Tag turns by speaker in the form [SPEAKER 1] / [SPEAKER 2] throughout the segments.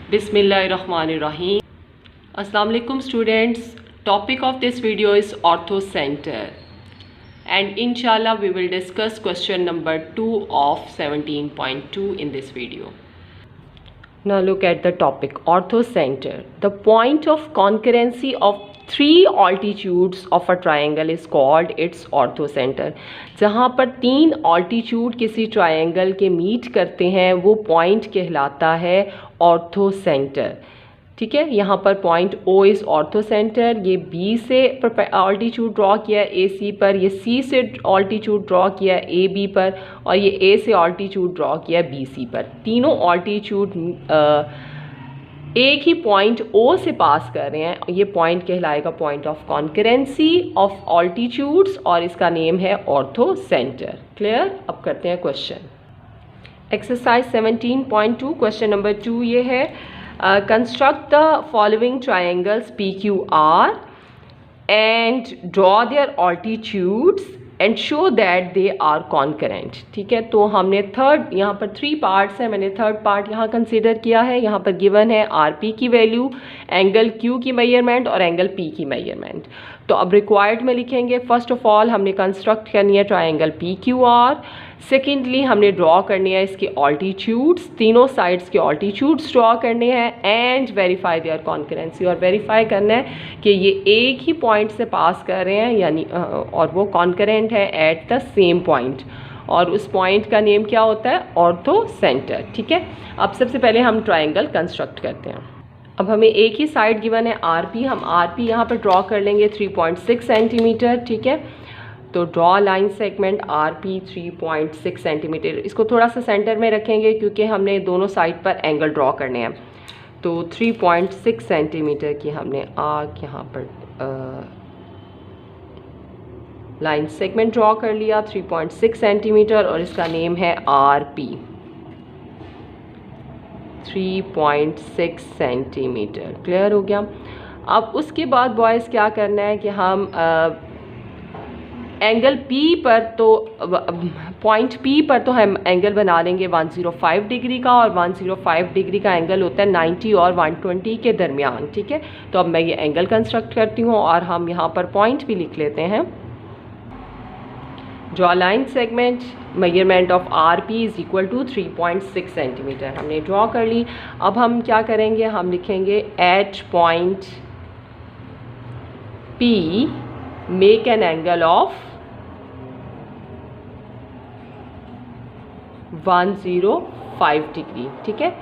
[SPEAKER 1] Bismillahirrahmanirrahim. Assalamu alaikum students. Topic of this video is ortho center, and inshallah we will discuss question number 2 of 17.2 in this video. Now look at the topic ortho center. The point of concurrency of three altitudes of a triangle is called its orthocenter. जहाँ पर तीन altitude किसी triangle के meet करते हैं वो point कहलाता है orthocenter. ठीक है, यहाँ पर पॉइंट O इज़ ऑर्थोसेंटर, ये B से ऑल्टीट्यूड ड्रॉ किया है AC पर, ये C से ऑल्टीट्यूड ड्रॉ किया है AB पर, और ये A से ऑल्टीट्यूड ड्रॉ किया है BC पर. तीनों ऑल्टीट्यूड एक ही पॉइंट O से पास कर रहे हैं. ये पॉइंट कहलाएगा point of concurrency of altitudes और इसका नेम है ऑर्थोसेंटर. क्लियर? अब करते हैं क्वेश्चन. एक्सरसाइज 17.2 क्वेश्चन नंबर 2 ये है. Construct the following triangles PQR and draw their altitudes and show that they are concurrent. ठीक है, तो हमने थर्ड, यहाँ पर 3 पार्ट्स हैं, मैंने थर्ड पार्ट यहाँ कंसीडर किया है. यहाँ पर गिवन है RP की वैल्यू, एंगल Q की मेजरमेंट और एंगल P की मेजरमेंट. तो अब रिक्वायर्ड में लिखेंगे. फर्स्ट ऑफ ऑल हमने कंस्ट्रक्ट करनी है ट्राइंगल PQR. सेकेंडली हमने ड्रॉ करनी है इसके ऑल्टीट्यूड्स, तीनों साइड्स के ऑल्टीट्यूड्स ड्रॉ करने हैं एंड वेरीफाई देयर कॉन्करेंसी, और वेरीफाई करना है कि ये एक ही पॉइंट से पास कर रहे हैं यानी और वो कॉन्करेंट है एट द सेम पॉइंट, और उस पॉइंट का नेम क्या होता है? ऑर्थोसेंटर. ठीक है, अब सबसे पहले हम ट्राइंगल कंस्ट्रक्ट करते हैं. अब हमें एक ही साइड गिवन है RP, हम RP यहाँ पर ड्रॉ कर लेंगे 3.6 सेंटीमीटर. ठीक है, तो draw line segment RP 3.6 centimetre. इसको थोड़ा सा सेंटर में रखेंगे क्योंकि हमने दोनों साइड पर एंगल ड्रॉ करने हैं. तो 3.6 सेंटीमीटर की हमने आर्क यहाँ पर लाइन सेगमेंट ड्रॉ कर लिया 3.6 सेंटीमीटर, और इसका नेम है RP 3.6 सेंटीमीटर. क्लियर हो गया? अब उसके बाद बॉयज़ क्या करना है कि हम एंगल P पर, तो पॉइंट P पर तो हम एंगल बना लेंगे 105 डिग्री का, और 105 डिग्री का एंगल होता है 90 और 120 के दरमियान. ठीक है, तो अब मैं ये एंगल कंस्ट्रक्ट करती हूँ और हम यहाँ पर पॉइंट भी लिख लेते हैं. Draw line segment, measurement of RP is equal to 3.6 centimetre. हमने ड्रॉ कर ली. अब हम क्या करेंगे? हम लिखेंगे at point P make an angle of 105 degree. ठीक है,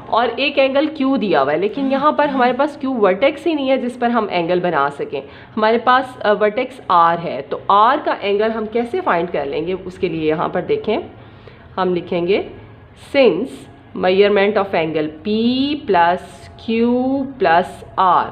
[SPEAKER 1] और एक एंगल Q दिया हुआ है, लेकिन यहाँ पर हमारे पास Q वर्टेक्स ही नहीं है जिस पर हम एंगल बना सकें. हमारे पास वर्टेक्स R है, तो R का एंगल हम कैसे फाइंड कर लेंगे? उसके लिए यहाँ पर देखें, हम लिखेंगे since measurement of angle P plus Q plus R,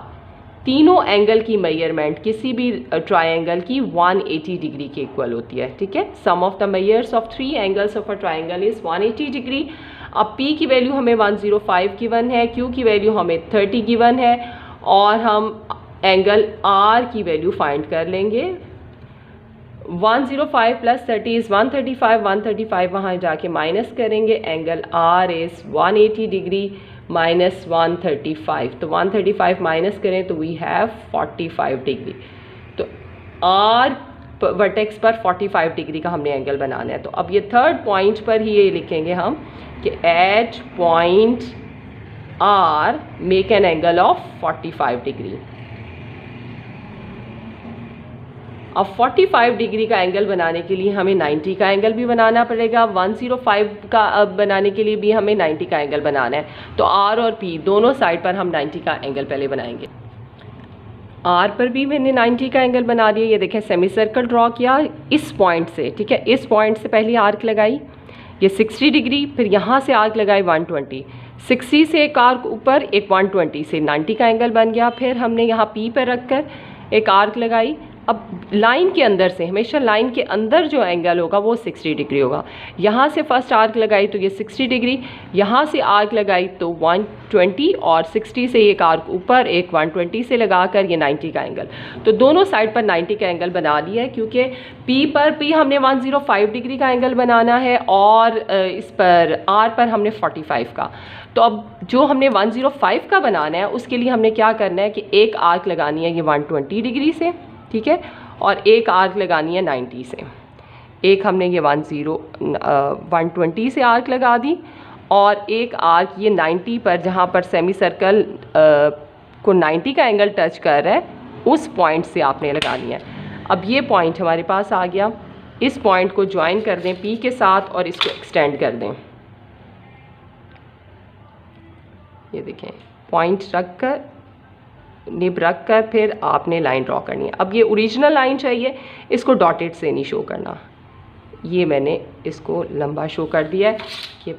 [SPEAKER 1] तीनों एंगल की मेजरमेंट किसी भी ट्रायंगल की 180 डिग्री के इक्वल होती है. ठीक है, sum of the measures of 3 angles of a triangle is 180 degree. अब P की वैल्यू हमें 105 गिवन है, Q की वैल्यू हमें 30 गिवन है, और हम एंगल R की वैल्यू फाइंड कर लेंगे. 105 प्लस 30 इज़ 135, 135 वहाँ जाके माइनस करेंगे. Angle R is 180 degree minus 135, तो 135 माइनस करें तो वी हैव 45 डिग्री. तो R वर्टेक्स पर 45 डिग्री का हमने एंगल बनाना है. तो अब ये थर्ड पॉइंट पर ही ये लिखेंगे हम कि at point R make an angle of 45 degree. अब 45 डिग्री का एंगल बनाने के लिए हमें 90 का एंगल भी बनाना पड़ेगा. 105 का बनाने के लिए भी हमें 90 का एंगल बनाना है. तो R और P दोनों साइड पर हम 90 का एंगल पहले बनाएंगे. R पर भी मैंने 90 का एंगल बना दिया. ये देखें, सेमी सर्कल ड्रॉ किया इस पॉइंट से. ठीक है, इस पॉइंट से पहले आर्क लगाई, ये 60 डिग्री, फिर यहाँ से आर्क लगाई 120, 60 से एक आर्क ऊपर, एक 120 से 90 का एंगल बन गया. फिर हमने यहाँ P पर रख कर एक आर्क लगाई, अब लाइन के अंदर से, हमेशा लाइन के अंदर जो एंगल होगा वो 60 डिग्री होगा। यहाँ से फर्स्ट आर्क लगाई तो ये 60 डिग्री, यहाँ से आर्क लगाई तो 120, और 60 से एक आर्क ऊपर, एक 120 से लगाकर ये 90 का एंगल। तो दोनों साइड पर 90 का एंगल बना लिया है, क्योंकि P हमने 105 डिग्री का एंगल बनाना है और इस पर R पर हमने 45 का। तो अब जो हमने 105 का बनाना है उसके लिए हमने क्या करना है कि एक आर्क लगानी है ये 120 डिग्री से, ठीक है, और एक आर्क लगानी है 90 से। एक हमने ये 120 से आर्क लगा दी, और एक आर्क ये 90 पर, जहाँ पर सेमी सर्कल को 90 का एंगल टच कर रहा है उस पॉइंट से आपने लगानी है। अब ये पॉइंट हमारे पास आ गया, इस पॉइंट को ज्वाइन कर दें P के साथ और इसको एक्सटेंड कर दें। ये देखें, पॉइंट रख कर, निब रख कर फिर आपने लाइन ड्रॉ करनी है। अब ये ओरिजिनल लाइन चाहिए, इसको डॉटेड से नहीं शो करना। ये मैंने इसको लंबा शो कर दिया है कि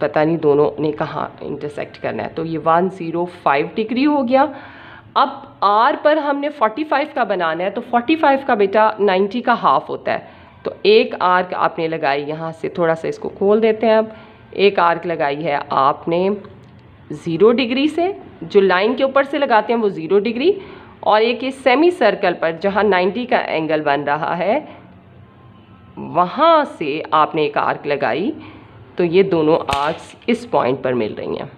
[SPEAKER 1] पता नहीं दोनों ने कहाँ इंटरसेक्ट करना है। तो ये 105 डिग्री हो गया। अब R पर हमने 45 का बनाना है, तो 45 का बेटा 90 का हाफ होता है। तो एक आर्क आपने लगाई, यहाँ से थोड़ा सा इसको खोल देते हैं। अब एक आर्क लगाई है आपने 0 डिग्री से, जो लाइन के ऊपर से लगाते हैं वो 0 डिग्री, और एक इस सेमी सर्कल पर जहाँ 90 का एंगल बन रहा है वहाँ से आपने एक आर्क लगाई। तो ये दोनों आर्क्स इस पॉइंट पर मिल रही हैं।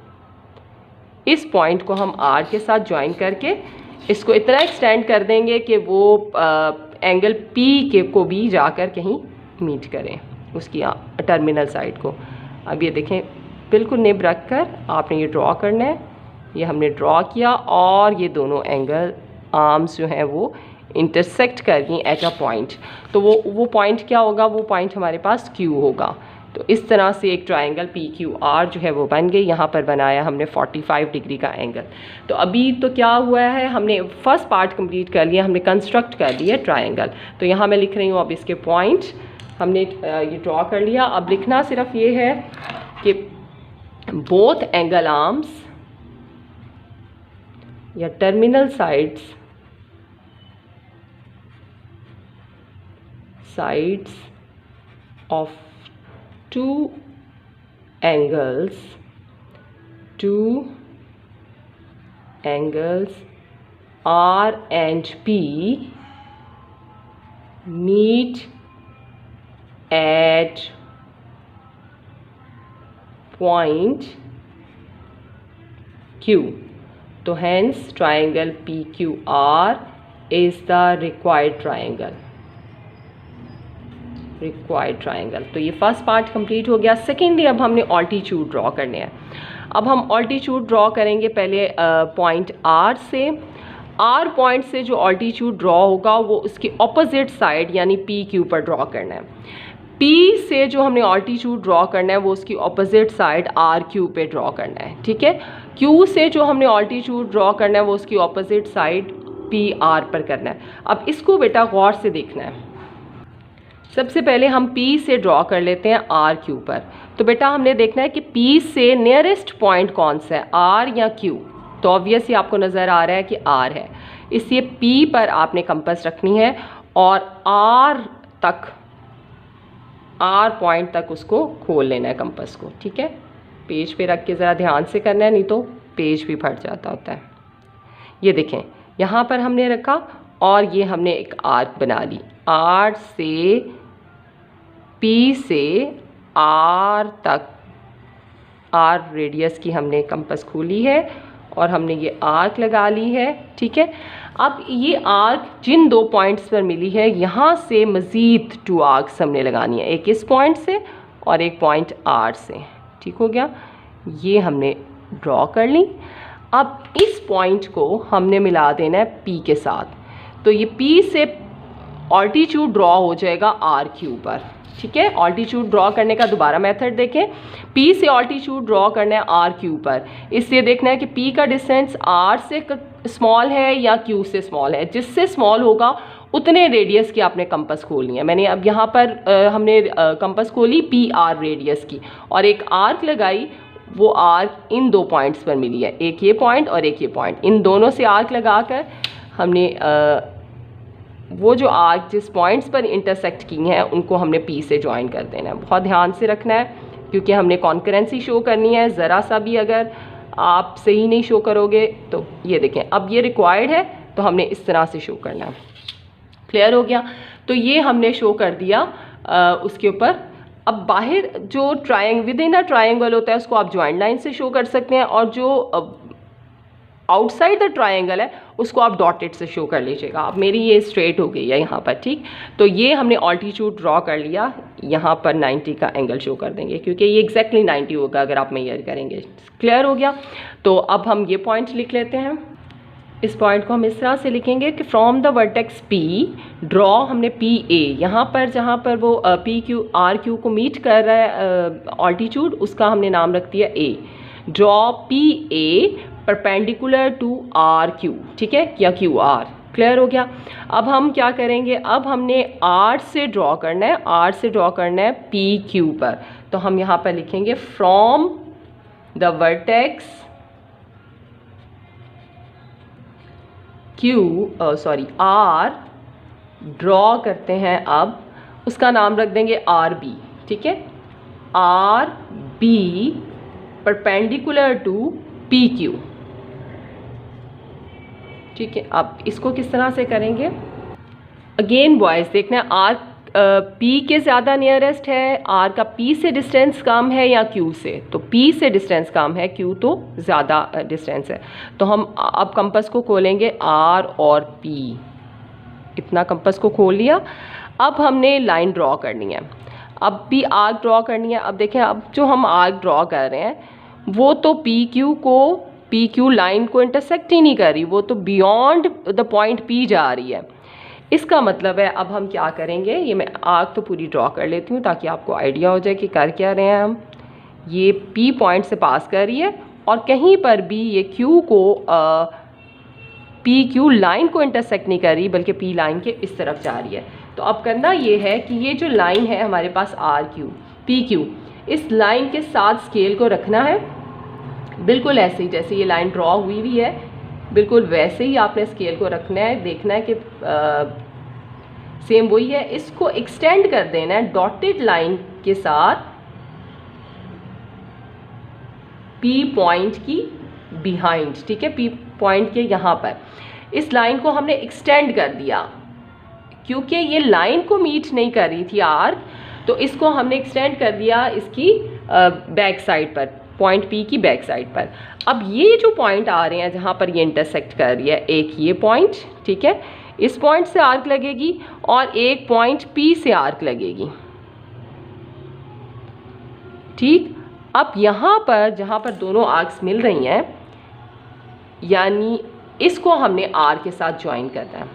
[SPEAKER 1] इस पॉइंट को हम आर्क के साथ ज्वाइन करके इसको इतना एक्सटेंड कर देंगे कि वो एंगल P के को भी जाकर कहीं मीट करें, उसकी टर्मिनल साइड को। अब ये देखें, बिल्कुल निब रख कर आपने ये ड्रॉ करना है। ये हमने ड्रॉ किया और ये दोनों एंगल आर्म्स जो हैं वो इंटरसेक्ट कर गई एट अ पॉइंट। तो वो पॉइंट क्या होगा? वो पॉइंट हमारे पास Q होगा। तो इस तरह से एक ट्रायंगल PQR जो है वो बन गई। यहाँ पर बनाया हमने 45 डिग्री का एंगल। तो अभी तो क्या हुआ है, हमने फर्स्ट पार्ट कंप्लीट कर लिया, हमने कंस्ट्रक्ट कर लिया ट्रायंगल। तो यहाँ मैं लिख रही हूँ अब इसके पॉइंट हमने ये ड्रॉ कर लिया। अब लिखना सिर्फ ये है कि बोथ एंगल आर्म्स या terminal sides of two angles R and P meet at point Q. तो hence triangle PQR is the required triangle. तो ये फर्स्ट पार्ट कंप्लीट हो गया। सेकेंडली अब हमने ऑल्टीट्यूड ड्रॉ करने हैं। अब हम ऑल्टीट्यूड ड्रॉ करेंगे पहले पॉइंट R से। R पॉइंट से जो ऑल्टीट्यूड ड्रॉ होगा वो उसकी ऑपोजिट साइड यानी PQ पर ड्रॉ करना है। P से जो हमने ऑल्टीट्यूड ड्रॉ करना है वो उसकी ऑपोजिट साइड RQ पे ड्रॉ करना है, ठीक है। Q से जो हमने ऑल्टीट्यूड ड्रॉ करना है वो उसकी ऑपोजिट साइड PR पर करना है। अब इसको बेटा गौर से देखना है। सबसे पहले हम P से ड्रॉ कर लेते हैं RQ पर। तो बेटा हमने देखना है कि P से नियरेस्ट पॉइंट कौन सा है, R या Q। तो ऑब्वियसली आपको नज़र आ रहा है कि R है, इसलिए P पर आपने कंपास रखनी है और R पॉइंट तक उसको खोल लेना है कंपास को, ठीक है। पेज पे रख के ज़रा ध्यान से करना है, नहीं तो पेज भी फट जाता होता है। ये देखें, यहाँ पर हमने रखा और ये हमने एक आर्क बना ली। R से P से R तक, R रेडियस की हमने कंपास खोली है और हमने ये आर्क लगा ली है, ठीक है। अब ये आर्क जिन दो पॉइंट्स पर मिली है यहाँ से मज़ीद 2 आर्क्स हमने लगानी है, एक इस पॉइंट से और एक पॉइंट R से, ठीक हो गया। ये हमने ड्रॉ कर ली। अब इस पॉइंट को हमने मिला देना है P के साथ। तो ये P से ऑल्टीट्यूड ड्रॉ हो जाएगा RQ पर, ठीक है। ऑल्टीट्यूड ड्रॉ करने का दोबारा मेथड देखें। P से ऑल्टीट्यूड ड्रॉ करना है RQ पर, इसलिए देखना है कि P का डिस्टेंस R से स्मॉल है या Q से स्मॉल है। जिससे स्मॉल होगा उतने रेडियस की आपने कंपास खोलनी है। मैंने अब यहाँ पर हमने कंपास खोली PR रेडियस की और एक आर्क लगाई। वो आर्क इन दो पॉइंट्स पर मिली है, एक ये पॉइंट और एक ये पॉइंट। इन दोनों से आर्क लगाकर हमने वो जो आर्क जिस पॉइंट्स पर इंटरसेक्ट की हैं उनको हमने पी से ज्वाइन कर देना है। बहुत ध्यान से रखना है क्योंकि हमने कॉन्करेंसी शो करनी है। ज़रा सा भी अगर आप सही नहीं शो करोगे तो ये देखें, अब ये रिक्वायर्ड है तो हमने इस तरह से शो करना है। क्लियर हो गया? तो ये हमने शो कर दिया उसके ऊपर। अब बाहर जो विद इन अ ट्रायंगल होता है उसको आप ज्वाइंट लाइन से शो कर सकते हैं, और जो आउटसाइड द ट्रायंगल है उसको आप डॉटेड से शो कर लीजिएगा। अब मेरी ये स्ट्रेट हो गई है यहाँ पर, ठीक। तो ये हमने ऑल्टीट्यूड ड्रॉ कर लिया, यहाँ पर 90 का एंगल शो कर देंगे क्योंकि ये एग्जैक्टली 90 होगा अगर आप मेजर करेंगे। क्लियर हो गया? तो अब हम ये पॉइंट लिख लेते हैं। इस पॉइंट को हम इस तरह से लिखेंगे कि from the vertex P draw हमने PA, यहाँ पर जहाँ पर वो RQ को मीट कर रहा है ऑल्टीट्यूड, उसका हमने नाम रख दिया A। Draw PA perpendicular to RQ, ठीक है, या QR। क्लियर हो गया? अब हम क्या करेंगे, अब हमने R से ड्रॉ करना है, R से ड्रॉ करना है PQ पर। तो हम यहाँ पर लिखेंगे from the vertex R draw करते हैं, अब उसका नाम रख देंगे RB, ठीक है, RB परपेंडिकुलर टू PQ, ठीक है। अब इसको किस तरह से करेंगे? अगेन बॉयज़ देखना है R P के ज़्यादा नियरेस्ट है, R का P से डिस्टेंस कम है या Q से? तो P से डिस्टेंस कम है, Q तो ज़्यादा डिस्टेंस है। तो हम अब कंपास को खोलेंगे R और P, इतना कंपास को खोल लिया। अब हमने लाइन ड्रॉ करनी है, अब भी आर्क ड्रॉ करनी है। अब देखें, अब जो हम आर्क ड्रॉ कर रहे हैं वो तो PQ लाइन को इंटरसेक्ट ही नहीं कर रही, वो तो बियॉन्ड द पॉइंट P जा रही है। इसका मतलब है अब हम क्या करेंगे, ये मैं आर्क तो पूरी ड्रॉ कर लेती हूँ ताकि आपको आइडिया हो जाए कि कर क्या रहे हैं हम। ये P पॉइंट से पास कर रही है और कहीं पर भी ये Q को PQ लाइन को इंटरसेक्ट नहीं कर रही बल्कि P लाइन के इस तरफ जा रही है। तो अब करना ये है कि ये जो लाइन है हमारे पास RQ PQ, इस लाइन के साथ स्केल को रखना है बिल्कुल ऐसे ही जैसे ये लाइन ड्रॉ हुई है, बिल्कुल वैसे ही आपने स्केल को रखना है। देखना है कि सेम वही है। इसको एक्सटेंड कर देना है डॉटेड लाइन के साथ P पॉइंट की बिहाइंड, ठीक है, P पॉइंट के यहाँ पर इस लाइन को हमने एक्सटेंड कर दिया क्योंकि ये लाइन को मीट नहीं कर रही थी आर्क, तो इसको हमने एक्सटेंड कर दिया इसकी बैक साइड पर, पॉइंट P की बैक साइड पर। अब ये जो पॉइंट आ रहे हैं जहाँ पर ये इंटरसेक्ट कर रही है, एक ये पॉइंट, ठीक है, इस पॉइंट से आर्क लगेगी और एक पॉइंट P से आर्क लगेगी, ठीक। अब यहाँ पर जहाँ पर दोनों आर्क्स मिल रही हैं, यानी इसको हमने R के साथ ज्वाइन करना है।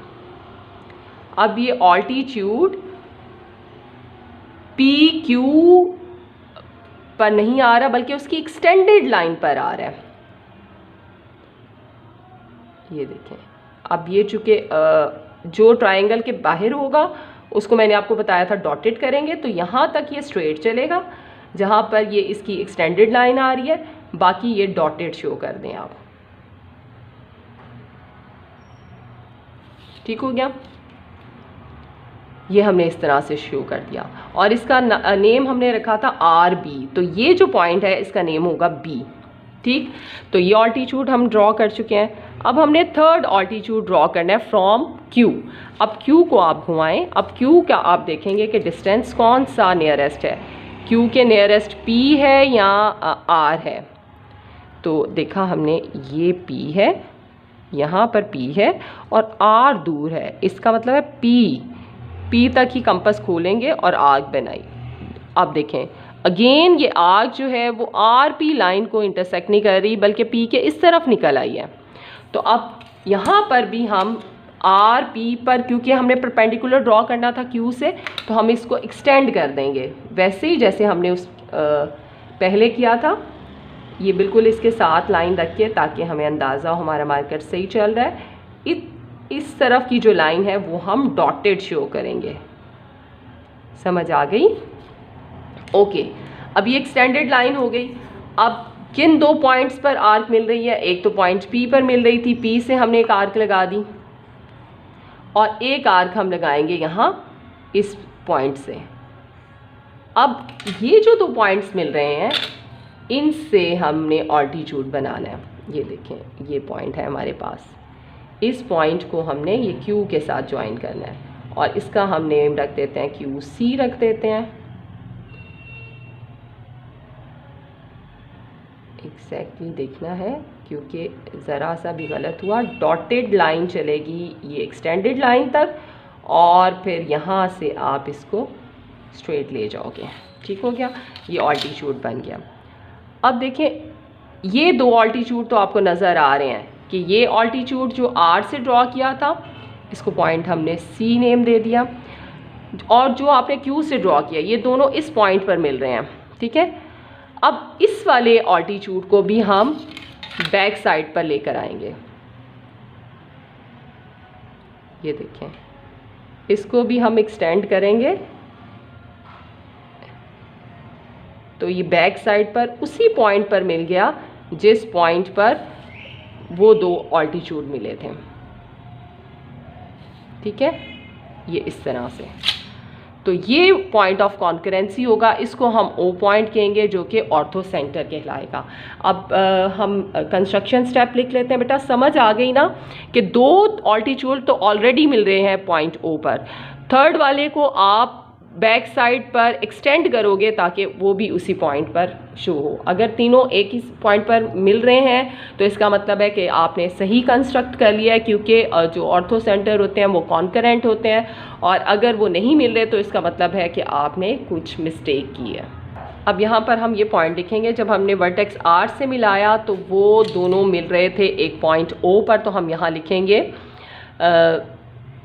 [SPEAKER 1] अब ये ऑल्टीट्यूड PQ पर नहीं आ रहा बल्कि उसकी एक्सटेंडेड लाइन पर आ रहा है। ये देखें, अब ये चूँकि जो ट्रायंगल के बाहर होगा उसको मैंने आपको बताया था डॉटेड करेंगे, तो यहाँ तक ये स्ट्रेट चलेगा जहाँ पर ये इसकी एक्सटेंडेड लाइन आ रही है, बाकी ये डॉटेड शो कर दें आप। ठीक हो गया? ये हमने इस तरह से शो कर दिया और इसका नेम हमने रखा था RB, तो ये जो पॉइंट है इसका नेम होगा B, ठीक। तो ये ऑल्टीट्यूड हम ड्रॉ कर चुके हैं। अब हमने थर्ड ऑल्टीट्यूड ड्रॉ करना है फ्रॉम Q। अब Q को आप घुमाएं, अब Q का आप देखेंगे कि डिस्टेंस कौन सा नियरेस्ट है, Q के नियरेस्ट P है या R है। तो देखा हमने ये P है, यहाँ पर P है और R दूर है, इसका मतलब है P तक ही कंपास खोलेंगे और आर्क बनाई। अब देखें अगेन ये आर्क जो है वो RP लाइन को इंटरसेक्ट नहीं कर रही बल्कि P के इस तरफ निकल आई है। तो अब यहाँ पर भी हम RP पर, क्योंकि हमने परपेंडिकुलर ड्रॉ करना था Q से, तो हम इसको एक्सटेंड कर देंगे वैसे ही जैसे हमने उस पहले किया था। ये बिल्कुल इसके साथ लाइन रखिए ताकि हमें अंदाज़ा हो हमारा मार्कर सही चल रहा है। इस तरफ की जो लाइन है वो हम डॉटेड शो करेंगे। समझ आ गई? ओके, अब ये एक्सटेंडेड लाइन हो गई। अब किन दो पॉइंट्स पर आर्क मिल रही है, एक तो पॉइंट P पर मिल रही थी, P से हमने एक आर्क लगा दी और एक आर्क हम लगाएंगे यहाँ इस पॉइंट से। अब ये जो 2 पॉइंट्स मिल रहे हैं इनसे हमने ऑल्टीट्यूड बनाना है। ये देखें, ये पॉइंट है हमारे पास, इस पॉइंट को हमने ये Q के साथ ज्वाइन करना है और इसका हम नेम रख देते हैं QC रख देते हैं। एग्जैक्टली देखना है क्योंकि ज़रा सा भी गलत हुआ। डॉटेड लाइन चलेगी ये एक्सटेंडेड लाइन तक और फिर यहाँ से आप इसको स्ट्रेट ले जाओगे। ठीक हो गया, ये ऑल्टीट्यूड बन गया। अब देखें, ये 2 ऑल्टीट्यूड तो आपको नज़र आ रहे हैं कि ये ऑल्टीट्यूड जो R से ड्रॉ किया था इसको पॉइंट हमने C नेम दे दिया, और जो आपने Q से ड्रॉ किया ये दोनों इस पॉइंट पर मिल रहे हैं। ठीक है, अब इस वाले ऑल्टीट्यूड को भी हम बैक साइड पर लेकर आएंगे। ये देखें, इसको भी हम एक्सटेंड करेंगे तो ये बैक साइड पर उसी पॉइंट पर मिल गया जिस पॉइंट पर वो 2 ऑल्टीट्यूड मिले थे। ठीक है, ये इस तरह से। तो ये पॉइंट ऑफ कॉन्करेंसी होगा, इसको हम O पॉइंट कहेंगे जो कि ऑर्थो सेंटर कहलाएगा। अब हम कंस्ट्रक्शन स्टेप लिख लेते हैं। बेटा समझ आ गई ना कि 2 ऑल्टीट्यूड तो ऑलरेडी मिल रहे हैं पॉइंट O पर, थर्ड वाले को आप बैक साइड पर एक्सटेंड करोगे ताकि वो भी उसी पॉइंट पर शो हो। अगर तीनों एक ही पॉइंट पर मिल रहे हैं तो इसका मतलब है कि आपने सही कंस्ट्रक्ट कर लिया है, क्योंकि जो ऑर्थो सेंटर होते हैं वो कॉन्करेंट होते हैं, और अगर वो नहीं मिल रहे तो इसका मतलब है कि आपने कुछ मिस्टेक की है। अब यहाँ पर हम ये पॉइंट लिखेंगे, जब हमने वर्टेक्स R से मिलाया तो वो दोनों मिल रहे थे एक पॉइंट O पर, तो हम यहाँ लिखेंगे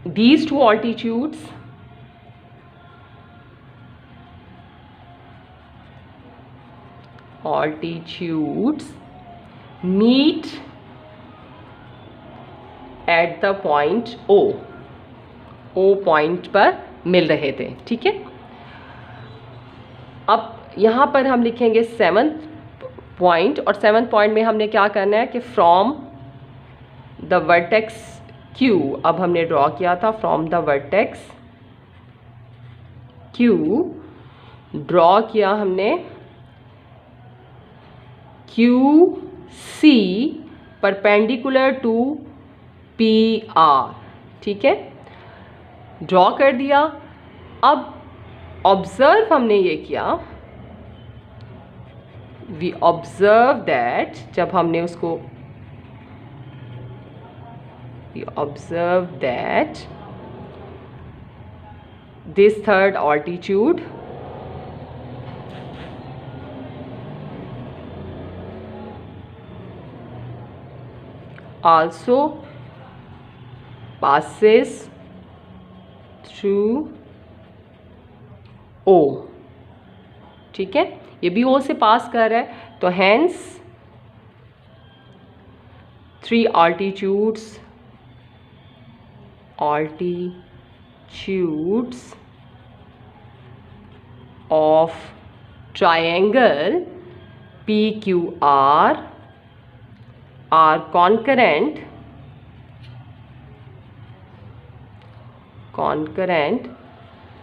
[SPEAKER 1] these 2 altitudes meet at the point O point पर मिल रहे थे। ठीक है, अब यहाँ पर हम लिखेंगे 7th पॉइंट, और 7th पॉइंट में हमने क्या करना है कि फ्रॉम द वर्टेक्स Q, अब हमने ड्रॉ किया था from the vertex Q, draw किया हमने QC परपेंडिकुलर टू PR। ठीक है, ड्रॉ कर दिया। अब ऑब्जर्व हमने ये किया, वी ऑब्जर्व दैट, जब हमने उसको we observe that this third altitude also passes through O। ठीक है, ये भी O से पास कर रहा है, तो hence 3 altitudes of triangle PQR are concurrent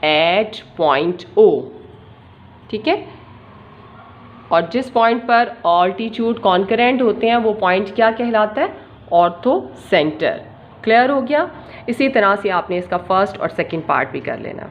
[SPEAKER 1] at point O। ठीक है, और जिस पॉइंट पर ऑल्टीट्यूड कॉन्करेंट होते हैं वो पॉइंट क्या कहलाता है? Ortho centre. क्लियर हो गया? इसी तरह से आपने इसका फर्स्ट और सेकंड पार्ट भी कर लेना।